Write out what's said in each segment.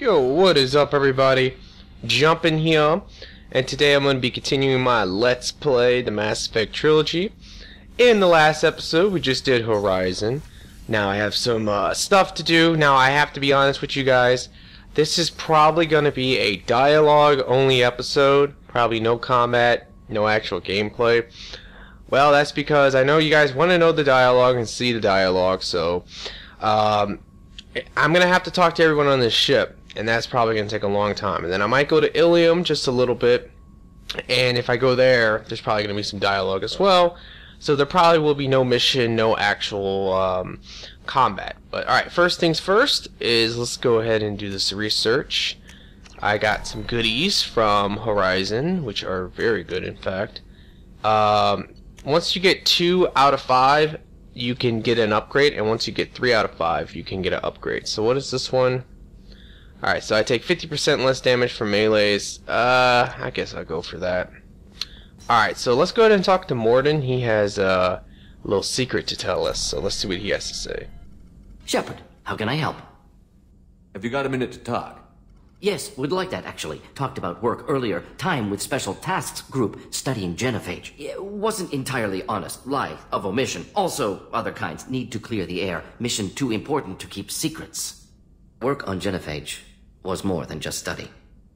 Yo, what is up everybody? Jumpin' here, and today I'm going to be continuing my Let's Play the Mass Effect Trilogy. In the last episode we just did Horizon. Now I have some stuff to do. Now I have to be honest with you guys, this is probably going to be a dialogue only episode. Probably no combat, no actual gameplay. Well, that's because I know you guys want to know the dialogue and see the dialogue, so I'm going to have to talk to everyone on this ship. And that's probably going to take a long time. And then I might go to Ilium just a little bit. And if I go there, there's probably going to be some dialogue as well. So there probably will be no mission, no actual combat. But alright, first things first is let's go ahead and do this research. I got some goodies from Horizon, which are very good in fact. Once you get 2 out of 5, you can get an upgrade. And once you get 3 out of 5, you can get an upgrade. So what is this one? Alright, so I take 50% less damage from melees. I guess I'll go for that. Alright, so let's go ahead and talk to Morden. He has a little secret to tell us, so let's see what he has to say. Shepard, how can I help? Have you got a minute to talk? Yes, would like that, actually. Talked about work earlier. Time with Special Tasks Group studying genophage. It wasn't entirely honest. Lie of omission. Also, other kinds. Need to clear the air. Mission too important to keep secrets. Work on genophage was more than just study.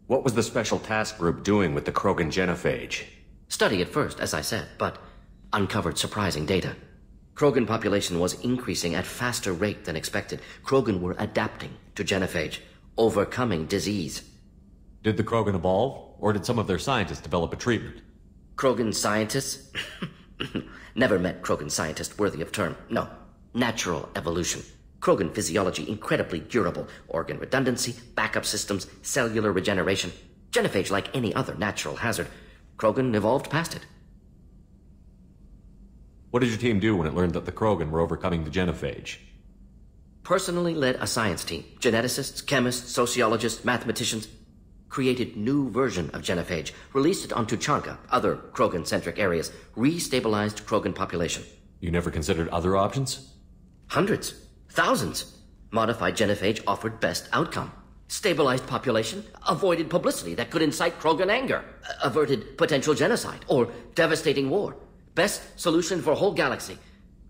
What was the Special Task Group doing with the Krogan genophage? Study at first, as I said, but uncovered surprising data. Krogan population was increasing at faster rate than expected. Krogan were adapting to genophage, overcoming disease. Did the Krogan evolve, or did some of their scientists develop a treatment? Krogan scientists? Never met Krogan scientist worthy of term. No. Natural evolution. Krogan physiology incredibly durable. Organ redundancy, backup systems, cellular regeneration. Genophage like any other natural hazard. Krogan evolved past it. What did your team do when it learned that the Krogan were overcoming the genophage? Personally led a science team. Geneticists, chemists, sociologists, mathematicians. Created new version of genophage. Released it on Tuchanka, other Krogan-centric areas. Restabilized Krogan population. You never considered other options? Hundreds. Thousands. Modified genophage offered best outcome. Stabilized population, avoided publicity that could incite Krogan anger, averted potential genocide or devastating war. Best solution for whole galaxy,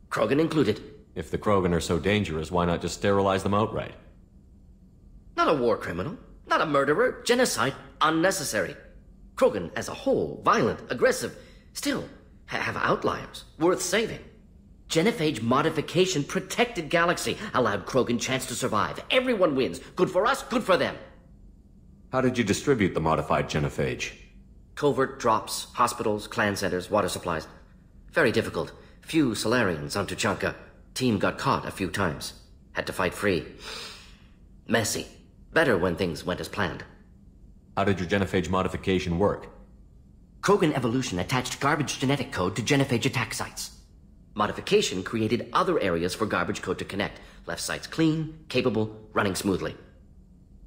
Krogan included. If the Krogan are so dangerous, why not just sterilize them outright? Not a war criminal, not a murderer, genocide unnecessary. Krogan as a whole, violent, aggressive, still have outliers worth saving. Genophage modification protected galaxy, allowed Krogan chance to survive. Everyone wins. Good for us, good for them. How did you distribute the modified genophage? Covert drops, hospitals, clan centers, water supplies. Very difficult. Few Solarians on Tuchanka. Team got caught a few times. Had to fight free. Messy. Better when things went as planned. How did your genophage modification work? Krogan evolution attached garbage genetic code to genophage attack sites. Modification created other areas for garbage code to connect. Left sites clean, capable, running smoothly.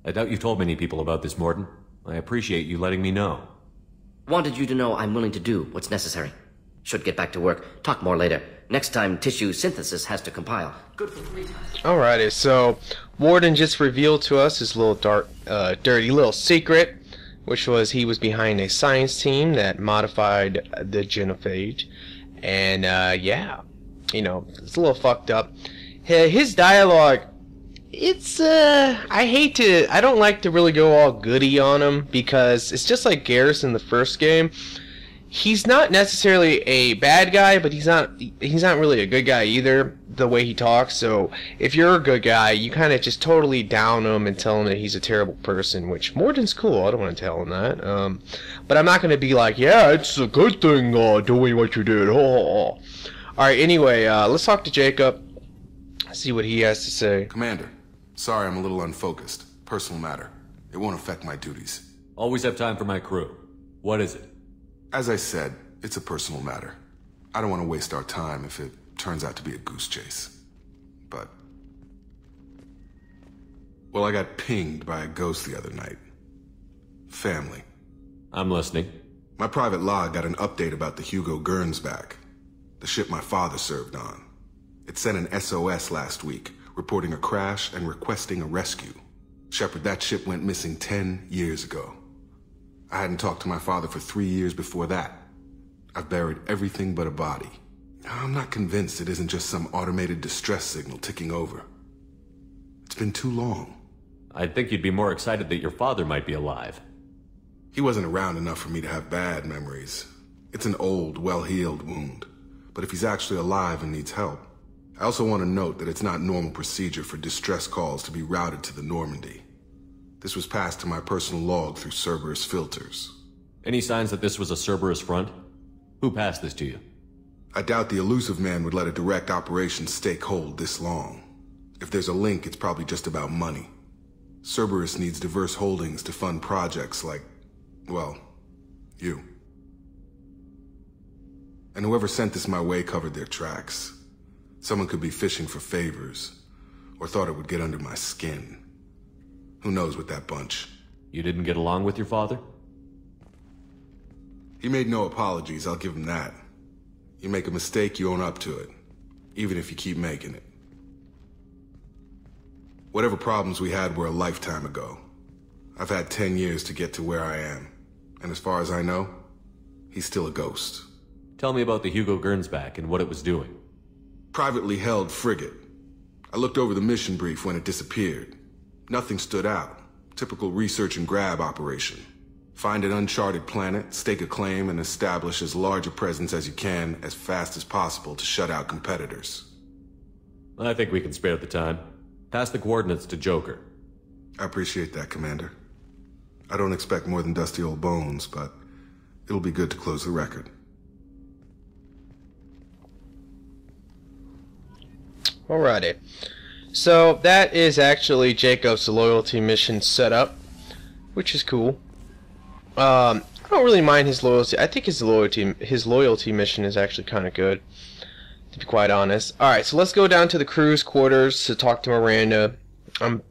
I doubt you told many people about this, Morden. I appreciate you letting me know. Wanted you to know I'm willing to do what's necessary. Should get back to work. Talk more later. Next time tissue synthesis has to compile. Good for 3 times. Alrighty, so Morden just revealed to us his little dirty little secret, which was he was behind a science team that modified the genophage. And yeah, you know, it's a little fucked up. His dialogue, it's I don't like to really go all goody on him, because it's just like Garrus in the first game. He's not necessarily a bad guy, but he's not really a good guy either, the way he talks. So if you're a good guy, you kind of just totally down him and tell him that he's a terrible person, which Morden's cool. I don't want to tell him that. But I'm not going to be like, yeah, it's a good thing doing what you did. Oh. Alright, anyway, let's talk to Jacob. See what he has to say. Commander, sorry I'm a little unfocused. Personal matter. It won't affect my duties. Always have time for my crew. What is it? As I said, it's a personal matter. I don't want to waste our time if it turns out to be a goose chase. But... well, I got pinged by a ghost the other night. Family. I'm listening. My private log got an update about the Hugo Gurns back. The ship my father served on. It sent an SOS last week, reporting a crash and requesting a rescue. Shepard, that ship went missing 10 years ago. I hadn't talked to my father for 3 years before that. I've buried everything but a body. I'm not convinced it isn't just some automated distress signal ticking over. It's been too long. I'd think you'd be more excited that your father might be alive. He wasn't around enough for me to have bad memories. It's an old, well-healed wound. But if he's actually alive and needs help, I also want to note that it's not normal procedure for distress calls to be routed to the Normandy. This was passed to my personal log through Cerberus filters. Any signs that this was a Cerberus front? Who passed this to you? I doubt the elusive man would let a direct operation stake hold this long. If there's a link, it's probably just about money. Cerberus needs diverse holdings to fund projects like, well, you. And whoever sent this my way covered their tracks. Someone could be fishing for favors, or thought it would get under my skin. Who knows with that bunch? You didn't get along with your father? He made no apologies, I'll give him that. You make a mistake, you own up to it, even if you keep making it. Whatever problems we had were a lifetime ago. I've had 10 years to get to where I am, and as far as I know, he's still a ghost. Tell me about the Hugo Gernsback and what it was doing. Privately held frigate. I looked over the mission brief when it disappeared. Nothing stood out. Typical research and grab operation. Find an uncharted planet, stake a claim, and establish as large a presence as you can as fast as possible to shut out competitors. I think we can spare the time. Pass the coordinates to Joker. I appreciate that, Commander. I don't expect more than dusty old bones, but it'll be good to close the record. Alrighty. So that is actually Jacob's loyalty mission set up, which is cool. I don't really mind his loyalty. I think his loyalty mission is actually kind of good, to be quite honest. Alright, so let's go down to the crew's quarters to talk to Miranda. I'm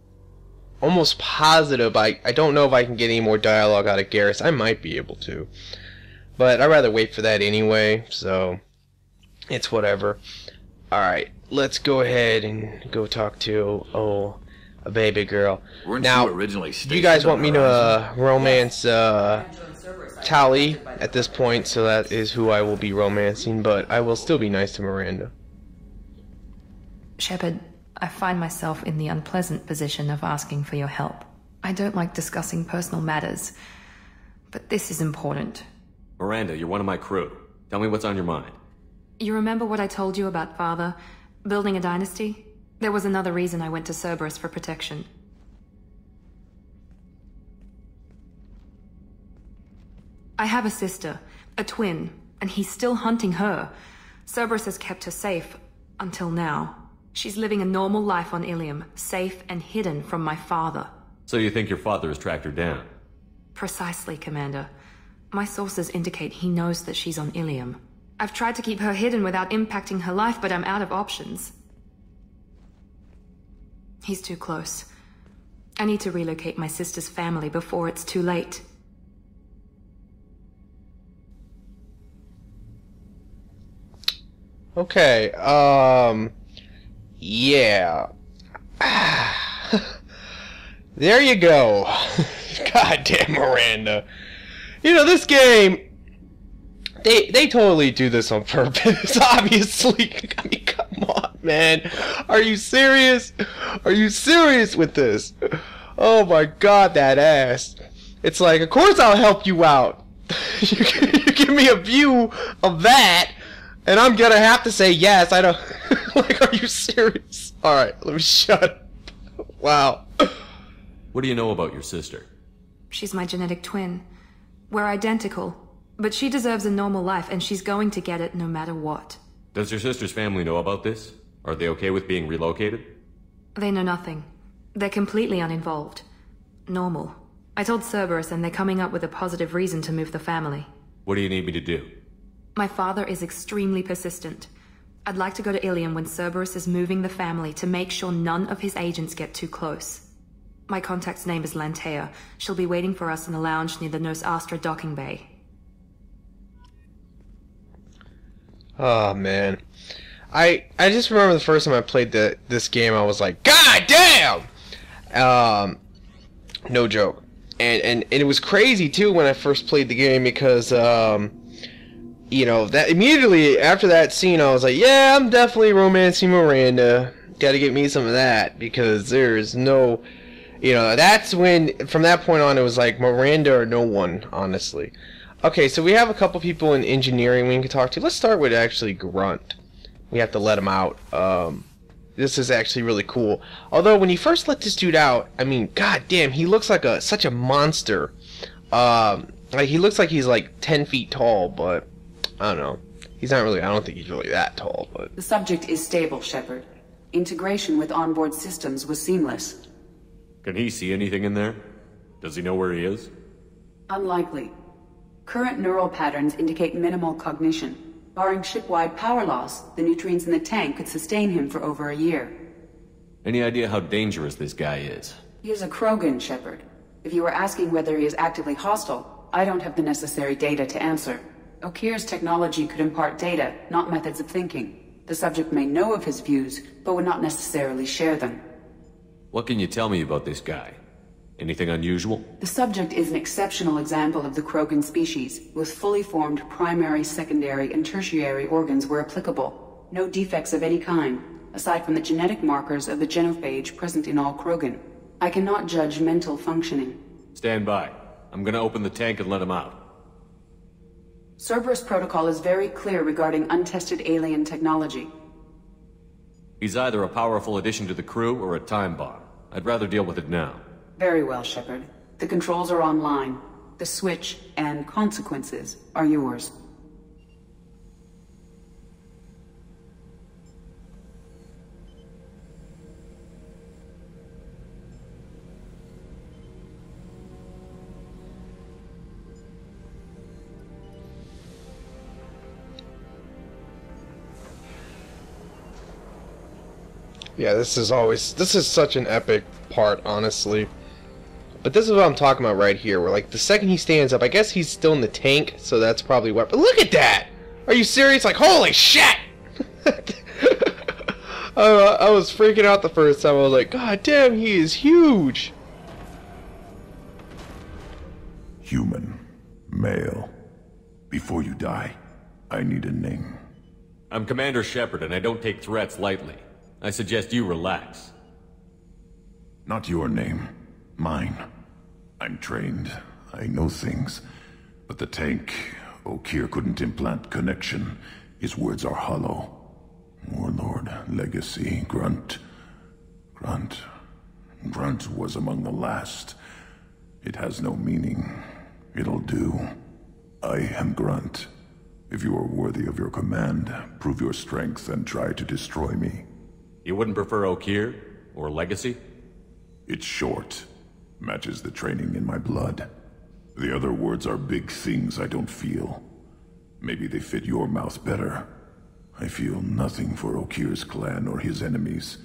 almost positive I don't know if I can get any more dialogue out of Garrus. I might be able to, but I'd rather wait for that anyway, so it's whatever. Alright, let's go ahead and go talk to a baby girl. Now, you guys want me to romance Tali at this point, so that is who I will be romancing, but I will still be nice to Miranda. Shepard, I find myself in the unpleasant position of asking for your help. I don't like discussing personal matters, but this is important. Miranda, you're one of my crew. Tell me what's on your mind. You remember what I told you about Father? Building a dynasty? There was another reason I went to Cerberus for protection. I have a sister, a twin, and he's still hunting her. Cerberus has kept her safe, until now. She's living a normal life on Ilium, safe and hidden from my father. So you think your father has tracked her down? Precisely, Commander. My sources indicate he knows that she's on Ilium. I've tried to keep her hidden without impacting her life, but I'm out of options. He's too close. I need to relocate my sister's family before it's too late. Okay, yeah. There you go. Goddamn Miranda. You know, this game, they totally do this on purpose, obviously. I mean, come on, man. Are you serious? Are you serious with this? Oh my god, that ass. It's like, of course I'll help you out. You give me a view of that, and I'm gonna have to say yes. I don't... Like, are you serious? Alright, let me shut up. Wow. What do you know about your sister? She's my genetic twin. We're identical, but she deserves a normal life, and she's going to get it no matter what. Does your sister's family know about this? Are they okay with being relocated? They know nothing. They're completely uninvolved. Normal. I told Cerberus, and they're coming up with a positive reason to move the family. What do you need me to do? My father is extremely persistent. I'd like to go to Ilium when Cerberus is moving the family to make sure none of his agents get too close. My contact's name is Lantea. She'll be waiting for us in the lounge near the Nos Astra docking bay. Oh, man. I just remember the first time I played this game, I was like, God damn! No joke. And it was crazy too when I first played the game because you know, that immediately after that scene I was like, yeah, I'm definitely romancing Miranda. Gotta get me some of that, because there's no, you know, that's when, from that point on, it was like Miranda or no one, honestly. Okay, so we have a couple people in engineering we can talk to. Let's start with actually Grunt. We have to let him out. This is actually really cool. Although when you first let this dude out, I mean, god damn, he looks like such a monster. Like he looks like he's like 10 feet tall, but I don't know. He's not really, I don't think he's really that tall, but... The subject is stable, Shepard. Integration with onboard systems was seamless. Can he see anything in there? Does he know where he is? Unlikely. Current neural patterns indicate minimal cognition. Barring ship-wide power loss, the nutrients in the tank could sustain him for over a year. Any idea how dangerous this guy is? He is a Krogan, Shepard. If you were asking whether he is actively hostile, I don't have the necessary data to answer. Okeer's technology could impart data, not methods of thinking. The subject may know of his views, but would not necessarily share them. What can you tell me about this guy? Anything unusual? The subject is an exceptional example of the Krogan species, with fully formed primary, secondary, and tertiary organs where applicable. No defects of any kind, aside from the genetic markers of the genophage present in all Krogan. I cannot judge mental functioning. Stand by. I'm gonna open the tank and let him out. Cerberus protocol is very clear regarding untested alien technology. He's either a powerful addition to the crew or a time bomb. I'd rather deal with it now. Very well, Shepard. The controls are online. The switch and consequences are yours. Yeah, this is such an epic part, honestly. But this is what I'm talking about right here, where like the second he stands up, I guess he's still in the tank, so that's probably what. But look at that! Are you serious? Like, holy shit! I was freaking out the first time. I was like, god damn, he is huge! Human. Male. Before you die, I need a name. I'm Commander Shepard, and I don't take threats lightly. I suggest you relax. Not your name. Mine. I'm trained. I know things. But the tank, Okeer couldn't implant connection. His words are hollow. Warlord, Legacy, Grunt. Grunt was among the last. It has no meaning. It'll do. I am Grunt. If you are worthy of your command, prove your strength and try to destroy me. You wouldn't prefer Okeer? Or Legacy? It's short. Matches the training in my blood. The other words are big things I don't feel. Maybe they fit your mouth better. I feel nothing for Okeer's clan or his enemies.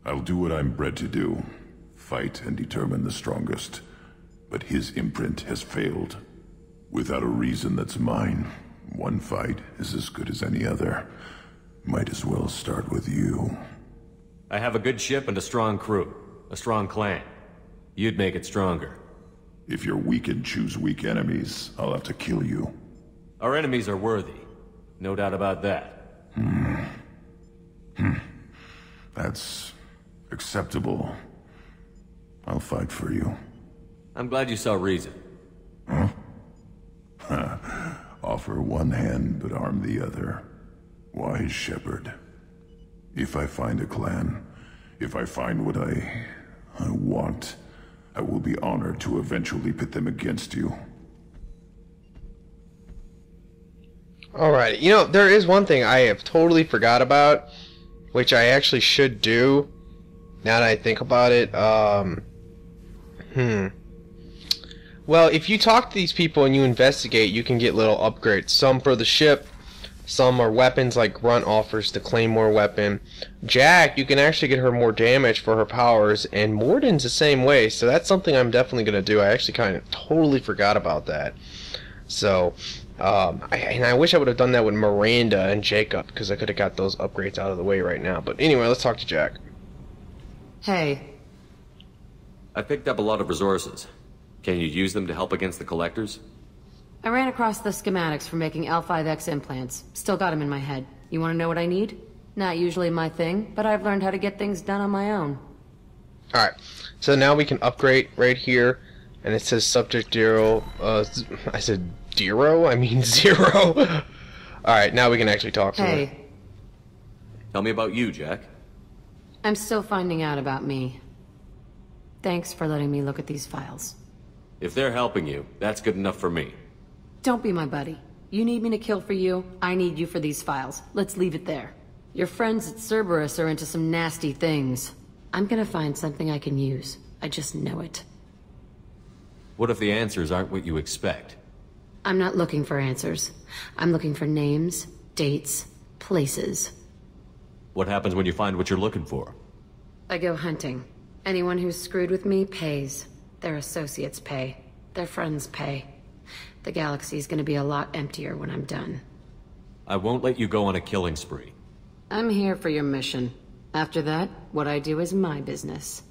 I'll do what I'm bred to do. Fight and determine the strongest. But his imprint has failed. Without a reason that's mine, one fight is as good as any other. Might as well start with you. I have a good ship and a strong crew. A strong clan. You'd make it stronger. If you're weak and choose weak enemies, I'll have to kill you. Our enemies are worthy. No doubt about that. That's acceptable. I'll fight for you. I'm glad you saw reason. Huh? Offer one hand, but arm the other. Wise Shepard. If I find a clan, if I find what I want, I will be honored to eventually pit them against you. Alright, you know, there is one thing I have totally forgot about, which I actually should do, now that I think about it. Well, if you talk to these people and you investigate, you can get little upgrades. Some for the ship, some are weapons, like Grunt offers the Claymore weapon. Jack, you can actually get her more damage for her powers, and Morden's the same way, so that's something I'm definitely going to do. I actually kind of totally forgot about that. So, I wish I would have done that with Miranda and Jacob, because I could have got those upgrades out of the way right now. But anyway, let's talk to Jack. Hey. I picked up a lot of resources. Can you use them to help against the Collectors? I ran across the schematics for making L5X implants. Still got them in my head. You want to know what I need? Not usually my thing, but I've learned how to get things done on my own. Alright, so now we can upgrade right here, and it says subject 0, I said zero? I mean 0. Alright, now we can actually talk to her. Hey, Tell me about you, Jack. I'm still finding out about me. Thanks for letting me look at these files. If they're helping you, that's good enough for me. Don't be my buddy. You need me to kill for you, I need you for these files. Let's leave it there. Your friends at Cerberus are into some nasty things. I'm gonna find something I can use. I just know it. What if the answers aren't what you expect? I'm not looking for answers. I'm looking for names, dates, places. What happens when you find what you're looking for? I go hunting. Anyone who's screwed with me pays. Their associates pay. Their friends pay. The galaxy's gonna be a lot emptier when I'm done. I won't let you go on a killing spree. I'm here for your mission. After that, what I do is my business.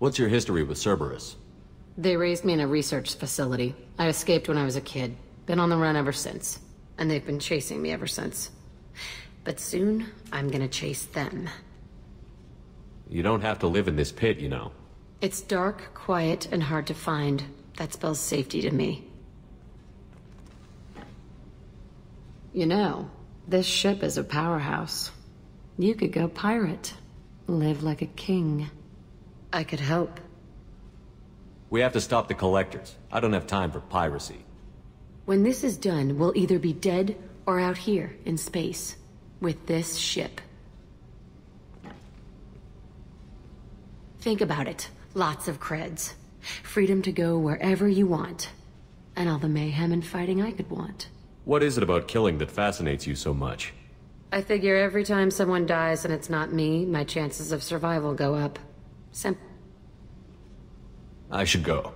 What's your history with Cerberus? They raised me in a research facility. I escaped when I was a kid. Been on the run ever since. And they've been chasing me ever since. But soon, I'm gonna chase them. You don't have to live in this pit, you know. It's dark, quiet, and hard to find. That spells safety to me. You know, this ship is a powerhouse. You could go pirate. Live like a king. I could help. We have to stop the Collectors. I don't have time for piracy. When this is done, we'll either be dead or out here in space. With this ship. Think about it. Lots of creds. Freedom to go wherever you want. And all the mayhem and fighting I could want. What is it about killing that fascinates you so much? I figure every time someone dies and it's not me, my chances of survival go up. I should go.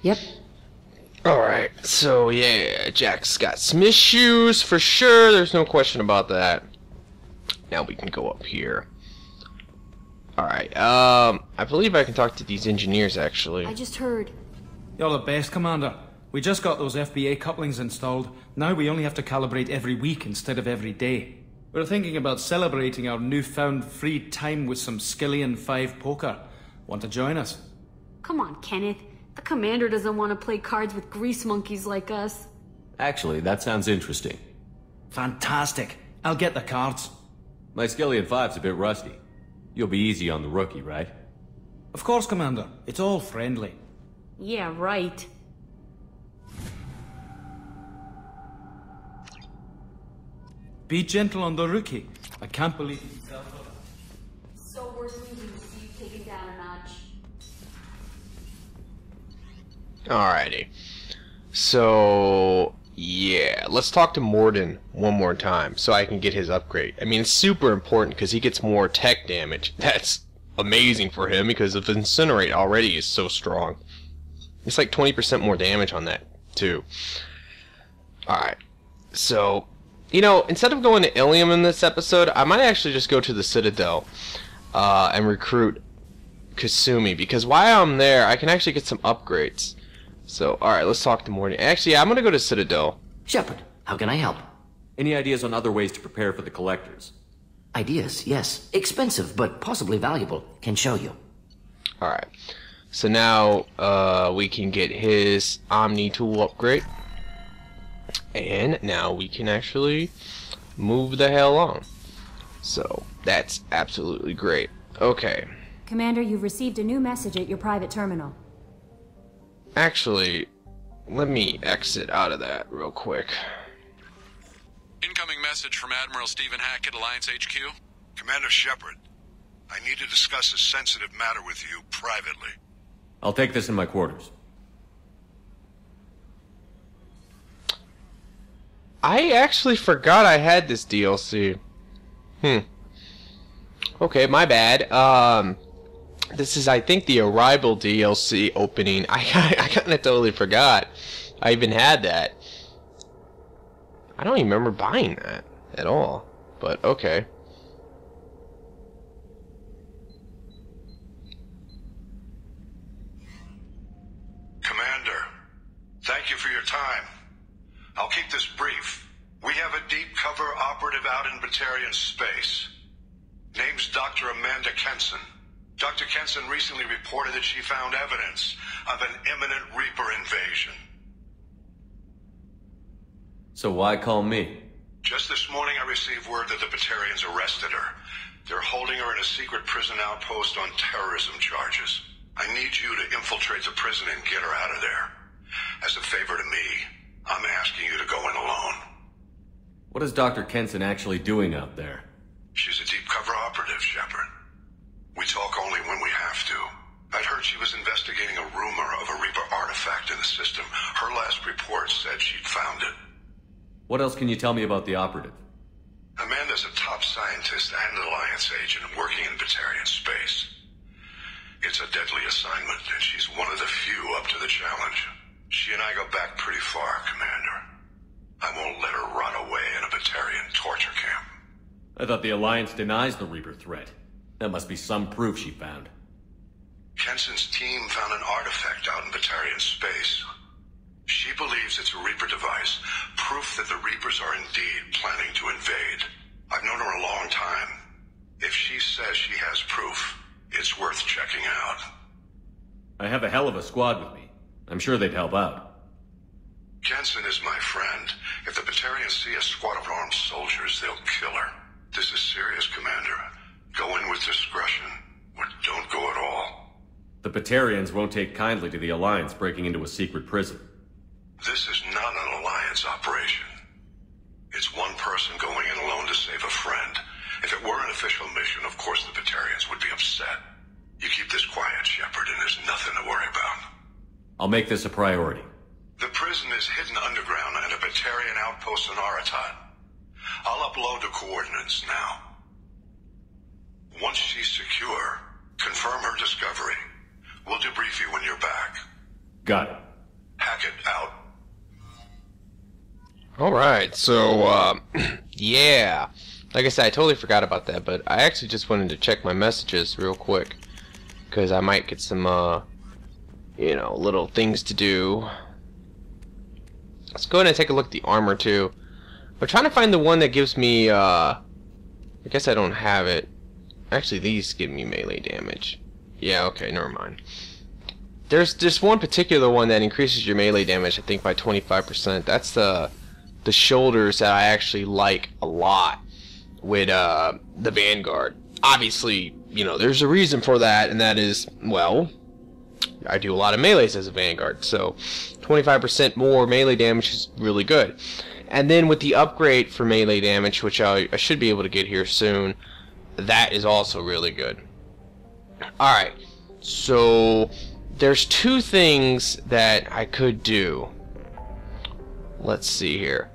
Yep. Alright, so yeah, Jack's got some issues for sure, there's no question about that. Now we can go up here. Alright, I believe I can talk to these engineers actually. I just heard. You're the best, Commander. We just got those FBA couplings installed. Now we only have to calibrate every week instead of every day. We're thinking about celebrating our newfound free time with some Skillian 5 poker. Want to join us? Come on, Kenneth. The commander doesn't want to play cards with grease monkeys like us. Actually, that sounds interesting. Fantastic. I'll get the cards. My Skillian 5's a bit rusty. You'll be easy on the rookie, right? Of course, Commander. It's all friendly. Yeah, right. Be gentle on the rookie. I can't believe he fell for that. So we're losing Steve taken down a notch. Alrighty. So, yeah, let's talk to Morden one more time so I can get his upgrade. I mean, it's super important because he gets more tech damage. That's amazing for him because of Incinerate already is so strong. It's like 20% more damage on that, too. Alright, so, you know, instead of going to Ilium in this episode, I might actually just go to the Citadel and recruit Kasumi, because while I'm there, I can actually get some upgrades. So, alright, let's talk to Morden. Actually, yeah, I'm gonna go to Citadel. Shepard, how can I help? Any ideas on other ways to prepare for the Collectors? Ideas, yes. Expensive, but possibly valuable. Can show you. Alright, so now we can get his Omni tool upgrade. And now we can actually move the hell on. So, that's absolutely great. Okay. Commander, you've received a new message at your private terminal. Actually, let me exit out of that real quick. Incoming message from Admiral Stephen Hackett, Alliance HQ. Commander Shepard, I need to discuss a sensitive matter with you privately. I'll take this in my quarters. I actually forgot I had this DLC. Okay, my bad. This is, I think, the Arrival DLC opening. I kinda totally forgot I even had that. I don't even remember buying that at all. But, okay. your time. I'll keep this brief. We have a deep cover operative out in Batarian space. Name's Dr. Amanda Kenson. Dr. Kenson recently reported that she found evidence of an imminent Reaper invasion. So why call me? Just this morning I received word that the Batarians arrested her. They're holding her in a secret prison outpost on terrorism charges. I need you to infiltrate the prison and get her out of there. As a favor to me, I'm asking you to go in alone. What is Dr. Kenson actually doing out there? She's a deep cover operative, Shepard. We talk only when we have to. I'd heard she was investigating a rumor of a Reaper artifact in the system. Her last report said she'd found it. What else can you tell me about the operative? Amanda's a top scientist and Alliance agent working in Batarian space. It's a deadly assignment, and she's one of the few up to the challenge. She and I go back pretty far, Commander. I won't let her run away in a Batarian torture camp. I thought the Alliance denies the Reaper threat. That must be some proof she found. Kenson's team found an artifact out in Batarian space. She believes it's a Reaper device, proof that the Reapers are indeed planning to invade. I've known her a long time. If she says she has proof, it's worth checking out. I have a hell of a squad with me. I'm sure they'd help out. Kenson is my friend. If the Batarians see a squad of armed soldiers, they'll kill her. This is serious, Commander. Go in with discretion, or don't go at all. The Batarians won't take kindly to the Alliance breaking into a secret prison. This is not an Alliance operation. It's one person going in alone to save a friend. If it were an official mission, of course the Batarians would be upset. You keep this quiet, Shepard, and there's nothing to worry about. I'll make this a priority. The prison is hidden underground in a Batarian outpost on Aratat. I'll upload the coordinates now. Once she's secure, confirm her discovery. We'll debrief you when you're back. Got it. Hackett out. Alright, so, yeah. Like I said, I totally forgot about that, but I actually just wanted to check my messages real quick. Because I might get some, you know, little things to do. Let's go ahead and take a look at the armor, too. I'm trying to find the one that gives me, I guess I don't have it. Actually, these give me melee damage. Yeah, okay, never mind. There's just one particular one that increases your melee damage, I think, by 25%. That's the shoulders that I actually like a lot with the Vanguard. Obviously, you know, there's a reason for that, and that is, well, I do a lot of melees as a Vanguard, so 25% more melee damage is really good. And then with the upgrade for melee damage, which I should be able to get here soon, that is also really good. Alright, so there's two things that I could do. Let's see here.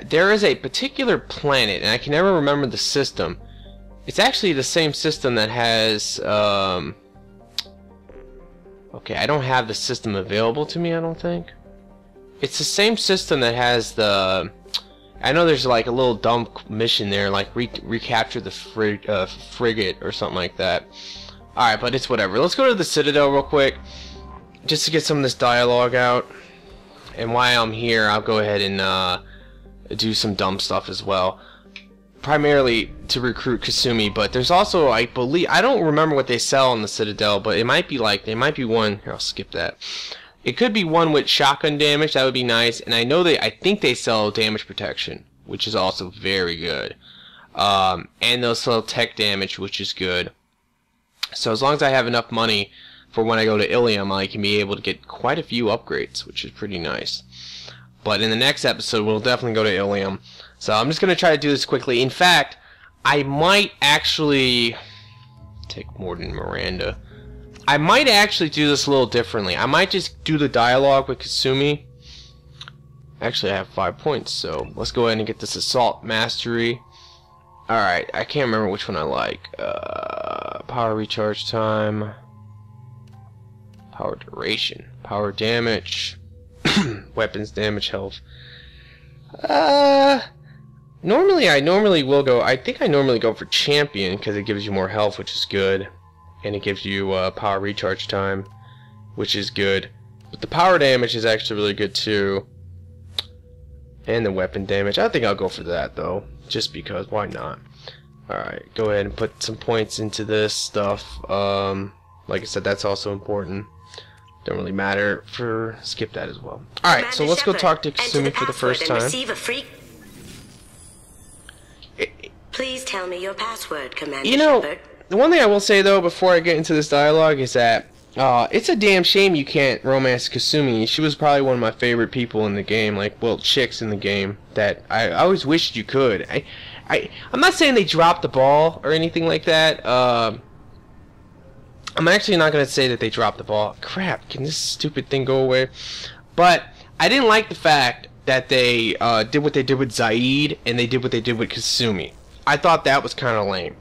There is a particular planet, and I can never remember the system. It's actually the same system that has, okay, I don't have the system available to me, I don't think. It's the same system that has the, I know there's like a little dumb mission there, like recapture the frigate or something like that. Alright, but it's whatever. Let's go to the Citadel real quick, just to get some of this dialogue out. And while I'm here, I'll go ahead and do some dumb stuff as well. Primarily to recruit Kasumi, but there's also, I believe, I don't remember what they sell on the Citadel, but it might be like, there might be one, here, I'll skip that. It could be one with shotgun damage, that would be nice, and I think they sell damage protection, which is also very good. And they'll sell tech damage, which is good. So as long as I have enough money for when I go to Ilium, I can be able to get quite a few upgrades, which is pretty nice. But in the next episode, we'll definitely go to Ilium. So I'm just going to try to do this quickly. In fact, I might actually take Morden Miranda. I might actually do this a little differently. I might just do the dialogue with Kasumi. Actually, I have 5 points, so let's go ahead and get this Assault Mastery. Alright, I can't remember which one I like. Power Recharge Time. Power Duration. Power Damage. Weapons Damage, Health. Normally I will go, I think I normally go for Champion, because it gives you more health, which is good. And it gives you power recharge time, which is good. But the power damage is actually really good too. And the weapon damage. I think I'll go for that, though. Just because. Why not? Alright, go ahead and put some points into this stuff. Like I said, that's also important. Don't really matter for... Skip that as well. Alright, so let's go talk to Kasumi for the first time. Please tell me your password, Commander You know, Shepard. the one thing I will say, though, before I get into this dialogue is that it's a damn shame you can't romance Kasumi. She was probably one of my favorite people in the game, like, well, chicks in the game, that I always wished you could. I'm not saying they dropped the ball or anything like that. I'm actually not going to say that they dropped the ball. Crap, can this stupid thing go away? But I didn't like the fact that they did what they did with Zaid and they did what they did with Kasumi. I thought that was kind of lame.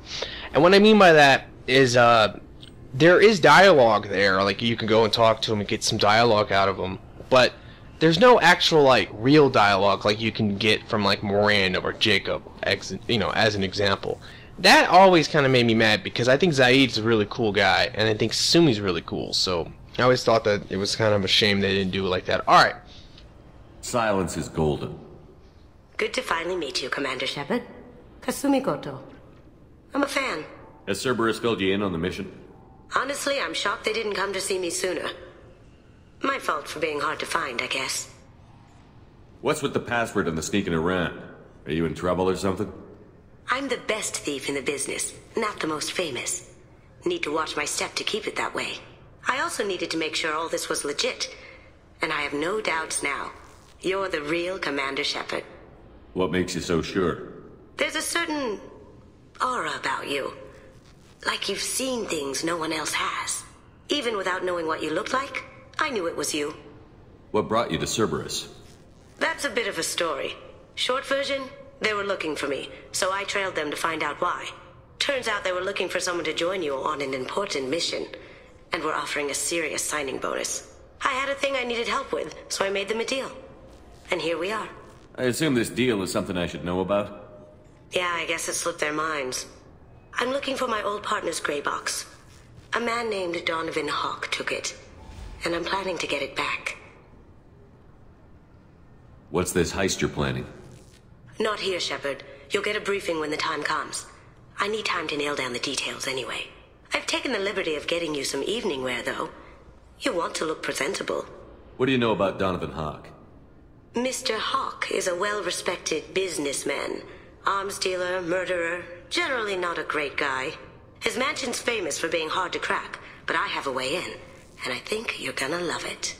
And what I mean by that is there is dialogue there. Like, you can go and talk to him and get some dialogue out of him. But there's no actual, like, real dialogue like you can get from, like, Morden or Jacob, as an example. That always kind of made me mad because I think Zaid's a really cool guy, and I think Kasumi's really cool. So I always thought that it was kind of a shame they didn't do it like that. Alright. Silence is golden. Good to finally meet you, Commander Shepard. Kasumi Goto. I'm a fan. Has Cerberus filled you in on the mission? Honestly, I'm shocked they didn't come to see me sooner. My fault for being hard to find, I guess. What's with the password and the sneaking around? Are you in trouble or something? I'm the best thief in the business, not the most famous. Need to watch my step to keep it that way. I also needed to make sure all this was legit. And I have no doubts now. You're the real Commander Shepard. What makes you so sure? There's a certain aura about you. Like you've seen things no one else has. Even without knowing what you looked like, I knew it was you. What brought you to Cerberus? That's a bit of a story. Short version, they were looking for me, so I trailed them to find out why. Turns out they were looking for someone to join you on an important mission, and were offering a serious signing bonus. I had a thing I needed help with, so I made them a deal. And here we are. I assume this deal is something I should know about? Yeah, I guess it slipped their minds. I'm looking for my old partner's gray box. A man named Donovan Hawk took it, and I'm planning to get it back. What's this heist you're planning? Not here, Shepard. You'll get a briefing when the time comes. I need time to nail down the details anyway. I've taken the liberty of getting you some evening wear, though. You want to look presentable. What do you know about Donovan Hawk? Mr. Hawk is a well-respected businessman. Arms dealer, murderer, generally not a great guy. His mansion's famous for being hard to crack, but I have a way in, and I think you're gonna love it.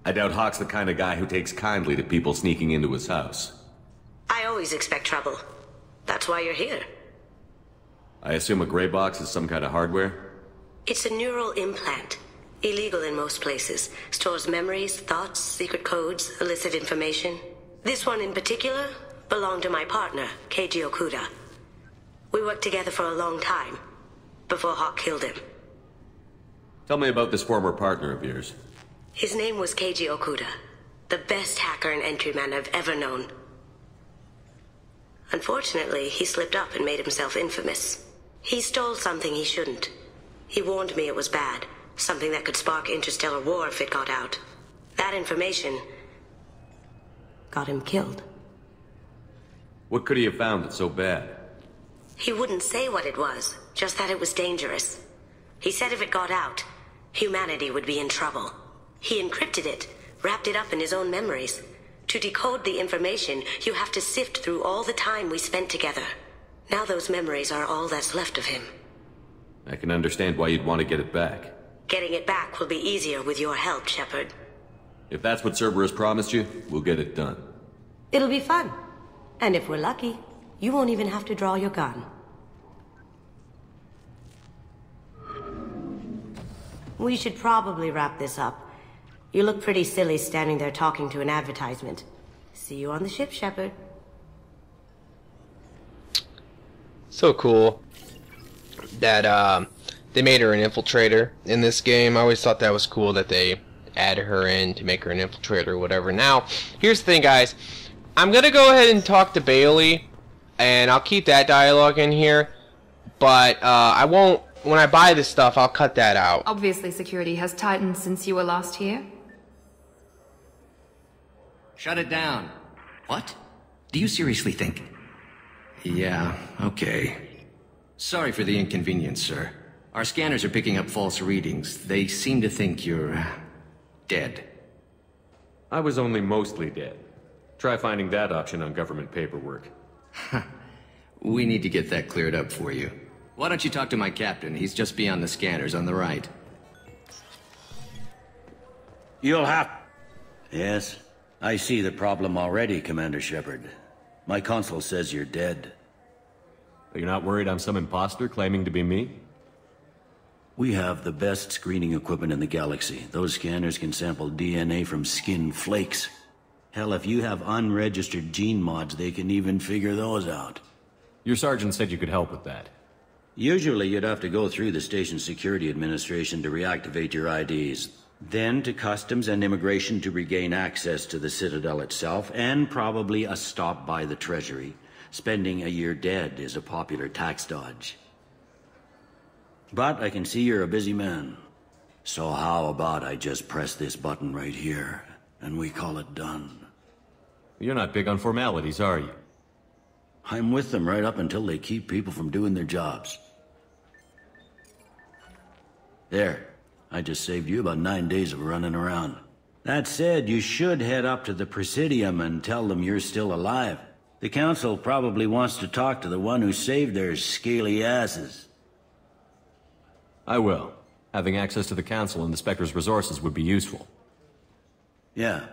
I doubt Hawk's the kind of guy who takes kindly to people sneaking into his house. I always expect trouble. That's why you're here. I assume a gray box is some kind of hardware? It's a neural implant. Illegal in most places. Stores memories, thoughts, secret codes, illicit information. This one in particular belonged to my partner, Keiji Okuda. We worked together for a long time, before Hawk killed him. Tell me about this former partner of yours. His name was Keiji Okuda, the best hacker and entryman I've ever known. Unfortunately, he slipped up and made himself infamous. He stole something he shouldn't. He warned me it was bad, something that could spark interstellar war if it got out. That information got him killed. What could he have found that's so bad? He wouldn't say what it was, just that it was dangerous. He said if it got out, humanity would be in trouble. He encrypted it, wrapped it up in his own memories. To decode the information, you have to sift through all the time we spent together. Now those memories are all that's left of him. I can understand why you'd want to get it back. Getting it back will be easier with your help, Shepard. If that's what Cerberus promised you, we'll get it done. It'll be fun. And if we're lucky, you won't even have to draw your gun. We should probably wrap this up. You look pretty silly standing there talking to an advertisement. See you on the ship, Shepard. So cool that they made her an infiltrator in this game. I always thought that was cool that they added her in to make her an infiltrator or whatever. Now, here's the thing, guys. I'm going to go ahead and talk to Bailey, and I'll keep that dialogue in here, but I won't, when I buy this stuff, I'll cut that out. Obviously, security has tightened since you were last here. Shut it down. What? Do you seriously think? Yeah, okay. Sorry for the inconvenience, sir. Our scanners are picking up false readings. They seem to think you're... dead. I was only mostly dead. Try finding that option on government paperwork. We need to get that cleared up for you. Why don't you talk to my captain? He's just beyond the scanners on the right. You'll have... Yes, I see the problem already, Commander Shepard. My console says you're dead. You're not worried I'm some imposter claiming to be me? We have the best screening equipment in the galaxy. Those scanners can sample DNA from skin flakes. Hell, if you have unregistered gene mods, they can even figure those out. Your sergeant said you could help with that. Usually you'd have to go through the station security administration to reactivate your IDs. Then to customs and immigration to regain access to the Citadel itself, and probably a stop by the Treasury. Spending a year dead is a popular tax dodge. But I can see you're a busy man. So how about I just press this button right here, and we call it done? You're not big on formalities, are you? I'm with them right up until they keep people from doing their jobs. There. I just saved you about 9 days of running around. That said, you should head up to the Presidium and tell them you're still alive. The Council probably wants to talk to the one who saved their scaly asses. I will. Having access to the Council and the Spectre's resources would be useful. Yeah.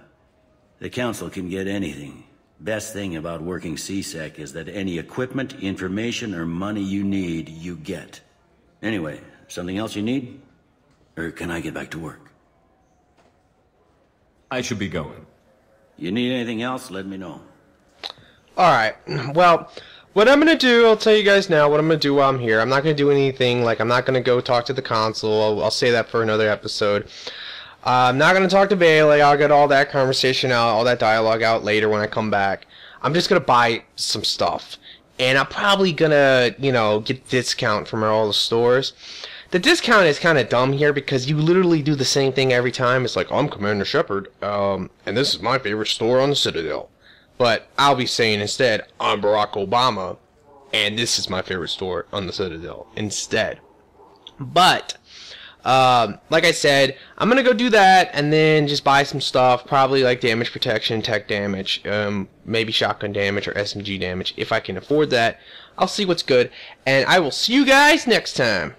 The Council can get anything. Best thing about working CSEC is that any equipment, information, or money you need, you get. Anyway, something else you need? Or can I get back to work? I should be going. You need anything else, let me know. Alright, well, what I'm going to do, I'll tell you guys now what I'm going to do while I'm here. I'm not going to do anything, like I'm not going to go talk to the console. I'll say that for another episode. I'm not going to talk to Bailey. I'll get all that conversation out, all that dialogue out later when I come back. I'm just going to buy some stuff. And I'm probably going to, get a discount from all the stores. The discount is kind of dumb here because you literally do the same thing every time. It's like, I'm Commander Shepard, and this is my favorite store on the Citadel. But I'll be saying instead, I'm Barack Obama, and this is my favorite store on the Citadel instead. But, like I said, I'm going to go do that and then just buy some stuff, probably like damage protection, tech damage, maybe shotgun damage or SMG damage if I can afford that. I'll see what's good, and I will see you guys next time.